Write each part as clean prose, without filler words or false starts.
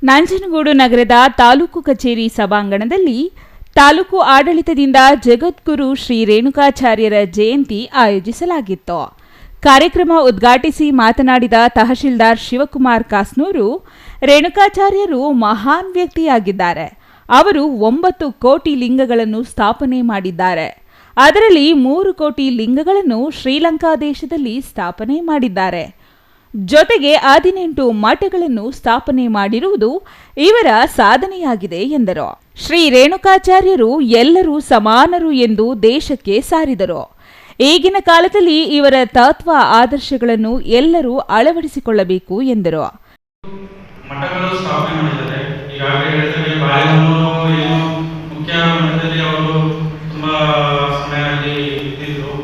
ನಂಜನಗೂಡು ನಗರದ ತಾಲೂಕು ಕಚೇರಿ ಸಭಾಂಗಣದಲ್ಲಿ ತಾಲೂಕು ಆಡಳಿತದಿಂದ ಜಗದ್ಗುರು ಶ್ರೀ ರೇಣುಕಾಚಾರ್ಯರ ಜಯಂತಿ ಆಯೋಜಿಸಲಾಗಿತ್ತು. ಕಾರ್ಯಕ್ರಮ ಉದ್ಘಾಟಿಸಿ ಮಾತನಾಡಿದ ತಹಶೀಲ್ದಾರ್ ಶಿವಕುಮಾರ್ ಕಾಸ್ನೂರು, ರೇಣುಕಾಚಾರ್ಯರು ಮಹಾನ್ ವ್ಯಕ್ತಿಯಾಗಿದ್ದಾರೆ. ಅವರು 9 ಕೋಟಿ ಲಿಂಗಗಳನ್ನು ಸ್ಥಾಪನೆ ಮಾಡಿದ್ದಾರೆ. ಅದರಲ್ಲಿ 3 ಕೋಟಿ ಲಿಂಗಗಳನ್ನು ಶ್ರೀಲಂಕಾ ದೇಶದಲ್ಲಿ ಸ್ಥಾಪನೆ ಮಾಡಿದ್ದಾರೆ. ಜೊತೆಗೆ 18 ಮಠಗಳನ್ನು ಸ್ಥಾಪನೆ ಮಾಡಿರುವುದು ಇವರ ಸಾಧನೆಯಾಗಿದೆ ಎಂದರು. ಶ್ರೀ ರೇಣುಕಾಚಾರ್ಯರು ಎಲ್ಲರೂ ಸಮಾನರು ಎಂದು ದೇಶಕ್ಕೆ ಸಾರಿದರು. ಈಗಿನ ಕಾಲದಲ್ಲಿ ಇವರ ತತ್ವ ಆದರ್ಶಗಳನ್ನು ಎಲ್ಲರೂ ಅಳವಡಿಸಿಕೊಳ್ಳಬೇಕು ಎಂದರು. ಮಠಗಳು ಸ್ಥಾಪನೆ ಮಾಡಿದ್ದಾರೆ. ಈಗಾಗಲೇ ಹೇಳಿದರೆ ಬಾಳೆಹೊನ್ನೂರು ಮುಖ್ಯ ಮಠದಲ್ಲಿ ಅವರು ತುಂಬಾ ಸಮಯ ಅಲ್ಲಿ ಇದ್ದಿದ್ರು.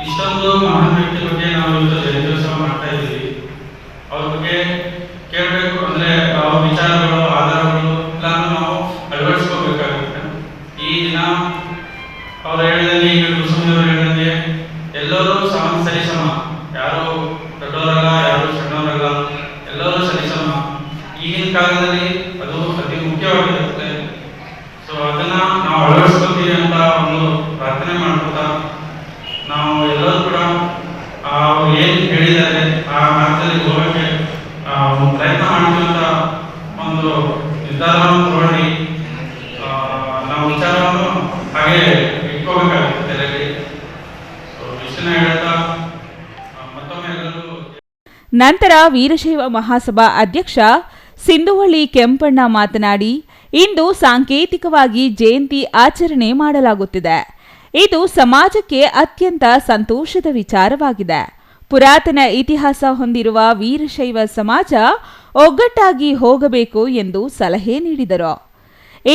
ಇಷ್ಟೊಂದು ಮಹಾನ್ ವ್ಯಕ್ತಿ ಬಗ್ಗೆ ನಾವು ಇವತ್ತು ಜಯಂತ್ಯೋತ್ಸವ ಮಾಡ್ತಾ ಇದ್ದೀವಿ. ಅವ್ರ ಬಗ್ಗೆ ಕೇಳಬೇಕು ಅಂದ್ರೆ ಅವ್ರ ವಿಚಾರಗಳು, ಆಧಾರಗಳು ಎಲ್ಲಾನು ನಾವು ಅಳವಡಿಸ್ಕೋಬೇಕಾಗುತ್ತೆ. ಈ ದಿನ ಅವ್ರು ಹೇಳಿದಂಗೆ, ಈಗ ಕುಸುಮಿಯವರು ಹೇಳಿದಂಗೆ ಎಲ್ಲರೂ ಸರಿಸಮ, ಯಾರು ದೊಡ್ಡವರಲ್ಲ, ಯಾರು ಸಣ್ಣವರಲ್ಲ, ಎಲ್ಲರೂ ಸರಿಸಮ. ಈಗಿನ ಕಾಲದಲ್ಲಿ ಅದು ಅತಿ ಮುಖ್ಯವಾಗಿರುತ್ತೆ. ಸೊ ಅದನ್ನ ನಾವು ಅಳವಡಿಸ್ಕೊತೀವಿ ಅಂತ ಒಂದು ಪ್ರಾರ್ಥನೆ ಮಾಡ್ಕೊತಾ ನಾವು ಎಲ್ಲರೂ ಕೂಡ ಅವ್ರು ಏನು ಹೇಳಿದ್ದಾರೆ ಆ ಮಾರ್ಗದಲ್ಲಿ ಹೋಗಕ್ಕೆ ಪ್ರಯತ್ನ ಮಾಡ್ತೀವಿ ಅಂತ ಒಂದು ನಿರ್ಧಾರವನ್ನು ತಗೊಂಡು ನಾವು ವಿಚಾರವನ್ನು ಹಾಗೆ ಇಟ್ಕೋಬೇಕಾಗುತ್ತೆ ತಲೆಯಲ್ಲಿ. ವಿಷಯನ ಹೇಳ್ತಾ ಮತ್ತೊಮ್ಮೆ ಎಲ್ಲರೂ. ನಂತರ ವೀರಶೈವ ಮಹಾಸಭಾ ಅಧ್ಯಕ್ಷ ಸಿಂಧುವಳ್ಳಿ ಕೆಂಪಣ್ಣ ಮಾತನಾಡಿ, ಇಂದು ಸಾಂಕೇತಿಕವಾಗಿ ಜಯಂತಿ ಆಚರಣೆ ಮಾಡಲಾಗುತ್ತಿದೆ. ಇದು ಸಮಾಜಕ್ಕೆ ಅತ್ಯಂತ ಸಂತೋಷದ ವಿಚಾರವಾಗಿದೆ. ಪುರಾತನ ಇತಿಹಾಸ ಹೊಂದಿರುವ ವೀರಶೈವ ಸಮಾಜ ಒಗ್ಗಟ್ಟಾಗಿ ಹೋಗಬೇಕು ಎಂದು ಸಲಹೆ ನೀಡಿದರು.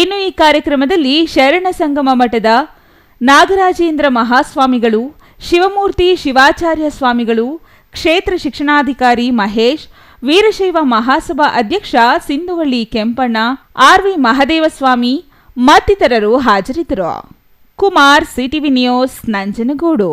ಇನ್ನು ಈ ಕಾರ್ಯಕ್ರಮದಲ್ಲಿ ಶರಣ ಸಂಗಮ ಮಠದ ನಾಗರಾಜೇಂದ್ರ ಮಹಾಸ್ವಾಮಿಗಳು, ಶಿವಮೂರ್ತಿ ಶಿವಾಚಾರ್ಯ ಸ್ವಾಮಿಗಳು, ಕ್ಷೇತ್ರ ಶಿಕ್ಷಣಾಧಿಕಾರಿ ಮಹೇಶ್, ವೀರಶೈವ ಮಹಾಸಭಾ ಅಧ್ಯಕ್ಷ ಸಿಂಧುವಳ್ಳಿ ಕೆಂಪಣ್ಣ, ಆರ್ವಿ ಮಹದೇವಸ್ವಾಮಿ ಮತ್ತಿತರರು ಹಾಜರಿದ್ದರು. Kumar, CTV news, Nanjangud.